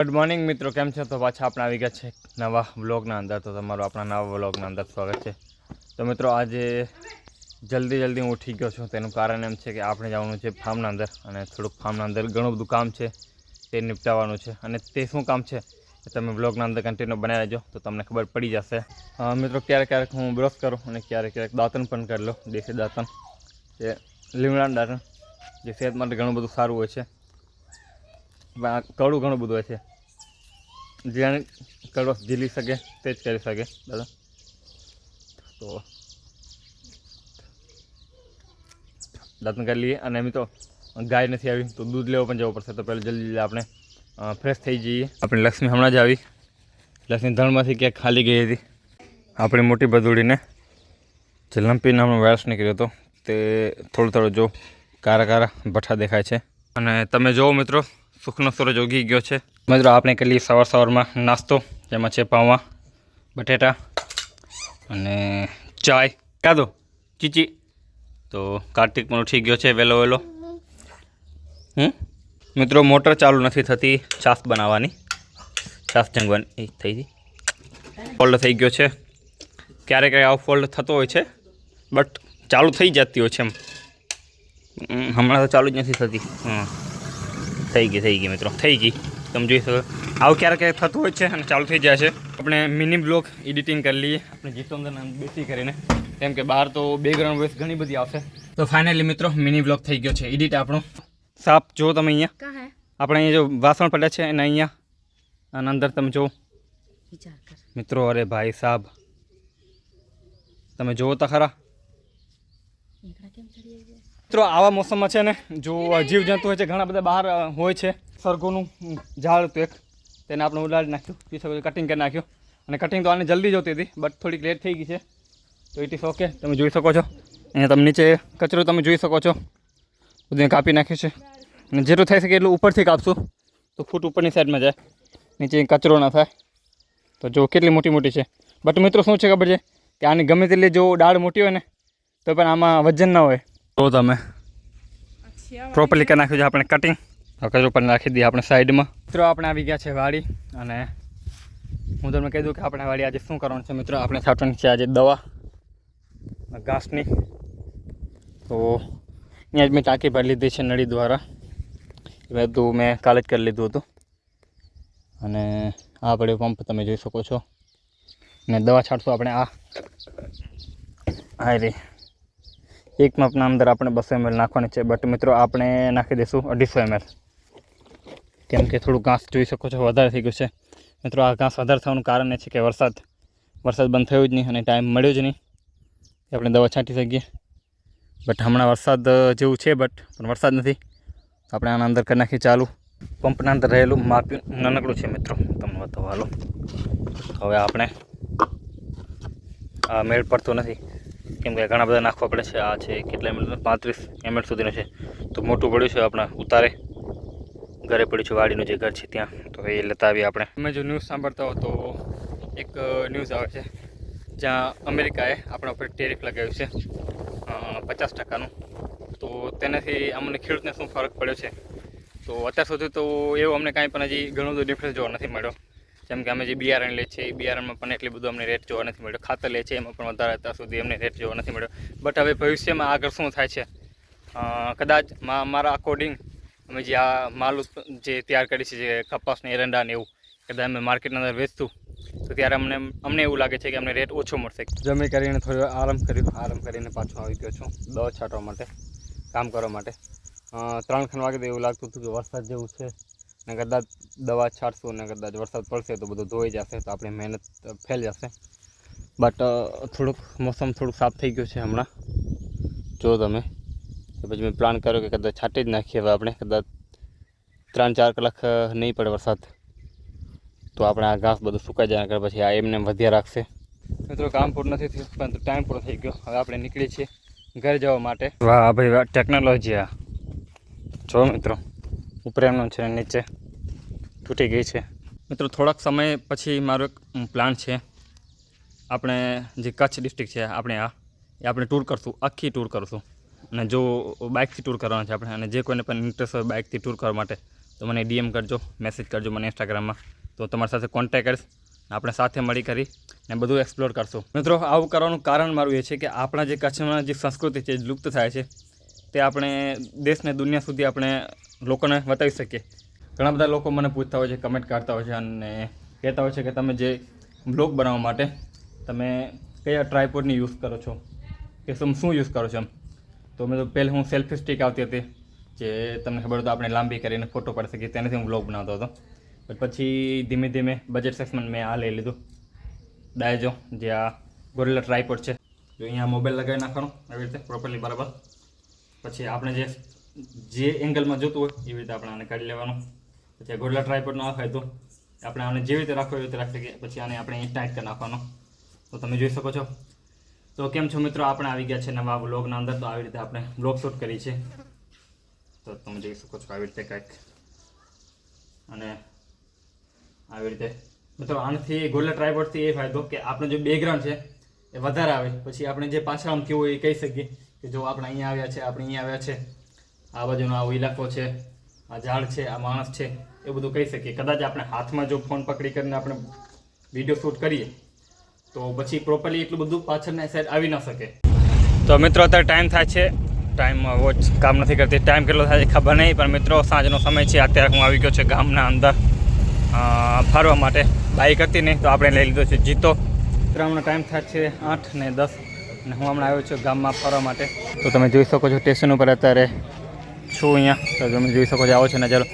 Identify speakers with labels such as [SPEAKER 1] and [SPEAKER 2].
[SPEAKER 1] Good morning મિત્રો, કેમ છો? તો પાછા આપણે આવી ગયા છે નવા વ્લોગના અંદર. તો તમારું આપણા નવા વ્લોગના અંદર સ્વાગત છે. તો મિત્રો આજે જલ્દી હું ઉઠી ગયો છું. તેનું કારણ એમ છે કે આપણે જવાનું છે ફાર્મના અંદર, અને થોડુંક ફાર્મના અંદર ઘણું બધું કામ છે તે નિપટાવવાનું છે. અને તે શું કામ છે એ તમે વ્લોગના અંદર કન્ટિન્યુ બનાવી લેજો તો તમને ખબર પડી જશે. મિત્રો ક્યારેક હું બ્રશ કરું અને ક્યારેક દાંતણ પણ કરી લો, દેશી દાંતણ, એ લીમડાના દાંતણ, જે સેહત માટે ઘણું બધું સારું હોય છે. કડવું ઘણું બધું હોય છે, જેને કડવો ઝીલી શકે તે જ કરી શકે દાદા. તો દાંતણ કરી લઈએ. અને એમ તો ગાય નથી આવી તો દૂધ લેવો પણ જવું પડશે. તો પહેલાં જલ્દી આપણે ફ્રેશ થઈ જઈએ. આપણી લક્ષ્મી હમણાં જ આવી. લક્ષ્મી ધણમાંથી ક્યાંક ખાલી ગઈ હતી. આપણી મોટી બદુડીને જે લંપી નામનો વાયરસ નીકળ્યો હતો તે થોડો જો કારા ભઠ્ઠા દેખાય છે. અને તમે જુઓ મિત્રો, સુખનો સૂરજ ઉગી ગયો છે. મિત્રો આપણે કરી લઈએ સવારમાં નાસ્તો, જેમાં છે પાઉં, બટેટા અને ચાય. કાદો ચીચી. તો કાર્તિક પણ ઉઠી ગયો છે વહેલો. મિત્રો મોટર ચાલુ નથી થતી છાશ બનાવવાની, છાશ જંગવાની થઈ ગઈ, ફોલ્ડ થઈ ગયો છે. ક્યારેક આવો ફોલ્ડ થતો હોય છે, બટ ચાલુ થઈ જતી હોય છે. હમણાં તો ચાલુ જ નથી થતી. થઈ ગઈ મિત્રો, થઈ ગઈ. તમે જોઈ શકો આવું ક્યારેક થતું હોય છે અને ચાલુ થઈ જાય છે. આપણે મિની બ્લોગ એડિટિંગ કરી લઈએ આપણે જીતોંદર બેસી કરીને, કેમ કે બહાર તો બેકગ્રાઉન્ડ વોઇસ ઘણી બધી આવશે. તો ફાઇનલી મિત્રો મિની બ્લોગ થઈ ગયો છે એડિટ આપણો. સાપ જો તમે અહીંયા આપણે અહીંયા જો વાસણ પડ્યા છે અને અહીંયા અને અંદર તમે જો મિત્રો, અરે ભાઈ સાહેબ તમે જુઓ તો ખરા મિત્રો. આવા મોસમમાં છે ને જો જીવજંતુ હોય છે ઘણા બધા બહાર હોય છે. સરગોનું ઝાડ હતું એક, તેને આપણે ઉડાડી નાખ્યું, કટિંગ કરી નાખ્યું. અને કટિંગ તો આને જલ્દી જોતી હતી, બટ થોડીક લેટ થઈ ગઈ છે. તો ઇટ ઇઝ ઓકે. તમે જોઈ શકો છો અહીંયા, તમે નીચે કચરો તમે જોઈ શકો છો, બધું કાપી નાખ્યું છે. અને જેટલું થઈ શકે એટલું ઉપરથી કાપશું તો ફૂટ ઉપરની સાઈડમાં જાય, નીચે કચરો ના થાય. તો જો કેટલી મોટી છે. બટ મિત્રો શું છે ખબર છે કે આની ગમે તેટલી જો ડાળ મોટી હોય ને તો પણ આમાં વજન ના હોય. તો તમે પ્રોપરલી કરી નાખ્યું છે આપણે કટિંગ. કચરો પણ નાખી દઈએ આપણે સાઈડમાં. મિત્રો આપણે આવી ગયા છે વાડી, અને હું તમને કહી દઉં કે આપણે વાડી આજે શું કરવાનું છે. મિત્રો આપણે છાંટવાની છે આજે દવા ઘાસની. તો અહીંયા જ મેં ટાંકી ભરી લીધી છે નળી દ્વારા. એ બધું મેં કાલે જ કરી લીધું હતું. અને આ પડ્યો પંપ તમે જોઈ શકો છો. ને દવા છાંટશું આપણે આ રે એક મપના અંદર આપણે 200 ml નાખવાની છે. બટ મિત્રો આપણે નાખી દઈશું 250 ml, કેમ કે થોડું ઘાસ જોઈ શકો છો વધારે થઈ ગયું છે. મિત્રો આ ઘાસ વધારે થવાનું કારણ એ છે કે વરસાદ બંધ થયો જ નહીં અને ટાઈમ મળ્યો જ નહીં કે આપણે દવા છાંટી શકીએ. બટ હમણાં વરસાદ જેવું છે, પણ વરસાદ નથી. આપણે આના અંદર કરી નાખીએ ચાલુ. પંપના અંદર રહેલું માપ્યું નાનકડું છે મિત્રો, તમને બતાવો હાલો. હવે આપણે આ મેળ પડતો નથી, કેમ કે ઘણા બધા નાખવા પડે છે. આ છે કેટલા ml, 35 ml સુધીનું છે. તો મોટું પડ્યું છે આપણા ઉતારે, ઘરે પડ્યું છે વાડીનું જે ઘર છે ત્યાં. તો એ લેતા આવીએ આપણે. તમે જો ન્યૂઝ સાંભળતા હો તો એક ન્યૂઝ આવે છે જ્યાં અમેરિકાએ આપણા ઉપર ટેરિફ લગાવ્યું છે 50%. તો તેનાથી અમને ખેડૂતને શું ફરક પડ્યો છે? તો અત્યાર સુધી તો એવું અમને કાંઈ પણ હજી ઘણું બધું ડિફરન્સ જોવા નથી મળ્યો. જેમ કે અમે જે બિયારણ લે છે એ બિયારણમાં પણ એટલી બધું અમને રેટ જોવા નથી મળ્યો. ખાતર લે છે એમાં પણ વધારે અત્યાર સુધી અમને રેટ જોવા નથી મળ્યો. બટ હવે ભવિષ્યમાં આગળ શું થાય છે, કદાચ મારા અકોર્ડિંગ અમે જે આ માલ જે તૈયાર કરી છે, જે કપાસને એરંડા ને એવું, કદાચ અમે માર્કેટના અંદર વેચતું તો ત્યારે અમને એવું લાગે છે કે અમને રેટ ઓછો મળશે. જમી કરીને થોડો આરામ કરીને પાછો આવી ગયો છું દવા છાંટવા માટે, કામ કરવા માટે. 3 વાગે તો એવું લાગતું હતું કે વરસાદ જેવું છે, ને કદાચ દવા છાંટશું ને કદાચ વરસાદ પડશે તો બધું ધોઈ જશે, તો આપણી મહેનત ફેલ જશે. બટ મોસમ થોડુંક સાફ થઈ ગયું છે હમણાં, જો તમે. તો પછી મેં પ્લાન કર્યો કે કદાચ છાંટી જ નાખીએ. હવે આપણે કદાચ 3-4 કલાક નહીં પડે વરસાદ તો આપણે આ ઘાસ બધું સુકાઈ જાય, પછી આ એમને વધ્યા રાખશે. મિત્રો કામ પૂરું નથી થયું, પરંતુ ટાઈમ પૂરો થઈ ગયો. હવે આપણે નીકળીએ છીએ ઘરે જવા માટે. વાહ ભાઈ વાહ, ટેકનોલોજી. આ જો મિત્રો ઉપર એમનું છે, નીચે તૂટી ગઈ છે. મિત્રો થોડાક સમય પછી મારો એક પ્લાન છે. આપણે જે કચ્છ ડિસ્ટ્રિક્ટ છે આપણે ટૂર કરશું, આખી ટૂર કરશું. અને જો બાઇકથી ટૂર કરવાના છે આપણે, અને જે કોઈને પણ ઇન્ટરેસ્ટ હોય બાઇકથી ટૂર કરવા માટે તો મને DM કરજો, મેસેજ કરજો મને ઇન્સ્ટાગ્રામમાં, તો તમારી સાથે કોન્ટેક્ટ કરીશ, આપણે સાથે મળી કરી ને બધું એક્સપ્લોર કરશું. મિત્રો આવું કરવાનું કારણ મારું એ છે કે આપણા જે કચ્છમાં જે સંસ્કૃતિ છે લુપ્ત થાય છે તે આપણે દેશને દુનિયા સુધી આપણે લોકોને બતાવી શકીએ. ઘણા બધા લોકો મને પૂછતા હોય છે, કમેન્ટ કરતા હોય છે અને કહેતા હોય છે કે તમે જે બ્લોગ બનાવવા માટે તમે કયા ટ્રાયપોડની યુઝ કરો છો કે શું યુઝ કરો છો એમ. તો મેં તો પહેલાં હું સેલ્ફી સ્ટિક આવતી હતી જે તમને ખબર તો આપણે લાંબી કરીને ફોટો પાડી શકીએ, તેનાથી હું બ્લોગ બનાવતો હતો. પછી ધીમે ધીમે બજેટ સેક્શનમાં મેં આ લઈ લીધું ડાયજો, જે આ ગોરિલ્લા ટ્રાયપોડ છે. જો અહીંયા મોબાઈલ લગાવી નાખવાનો એવી રીતે પ્રોપરલી બરાબર. પછી આપણે જે એંગલમાં જોતું હોય એવી રીતે આપણે આને કાઢી લેવાનું. પછી આ ગોરિલ્લા ટ્રાયપોડનો આ ફાયદો, આપણે આને જેવી રીતે રાખો એવી રીતે રાખી શકીએ. પછી આને આપણે ટાઈટ કરી નાખવાનો. તો તમે જોઈ શકો છો. તો કેમ છો મિત્રો, આપણે આવી ગયા છે નવા વ્લોગના અંદર. તો આવી રીતે આપણે વ્લોગ શૂટ કરી છે, તો તમે જોઈ શકો છો આવી રીતે કંઈક. અને આવી રીતે મિત્રો આનાથી ગોરિલ્લા ટ્રાયપોડથી એ ફાયદો કે આપણો જે બેકગ્રાઉન્ડ છે એ વધારે આવે. પછી આપણે જે પાછળ આમ કેવું એ કહી શકીએ કે જો આપણે અહીંયા આવ્યા છે, આપણે અહીંયા આવ્યા છે, આ બાજુનો આ ઇલાકો છે, આ ઝાડ છે, આ માણસ છે, એ બધું કહી શકીએ. કદાચ આપણે હાથમાં જો ફોન પકડી કરીને આપણે વિડીયો શૂટ કરીએ તો પછી પ્રોપરલી એટલું બધું પાછળના સાઈડ આવી ન શકે. તો મિત્રો અત્યારે ટાઈમ થાય છે, ટાઈમ વોચ કામ નથી કરતી, ટાઈમ કેટલો થાય છે ખબર નહીં, પણ મિત્રો સાંજનો સમય છે. અત્યારે હું આવી ગયો છે ગામના અંદર ફરવા માટે. બાઇક હતી નહીં તો આપણે લઈ લીધો છે જીતો. હમણાં ટાઈમ થાય છે 8:10 અને હું હમણાં આવ્યો છું ગામમાં ફરવા માટે. તો તમે જોઈ શકો છો સ્ટેશન ઉપર અત્યારે છું અહીંયા. તો તમે જોઈ શકો છો આવો છે નજારો.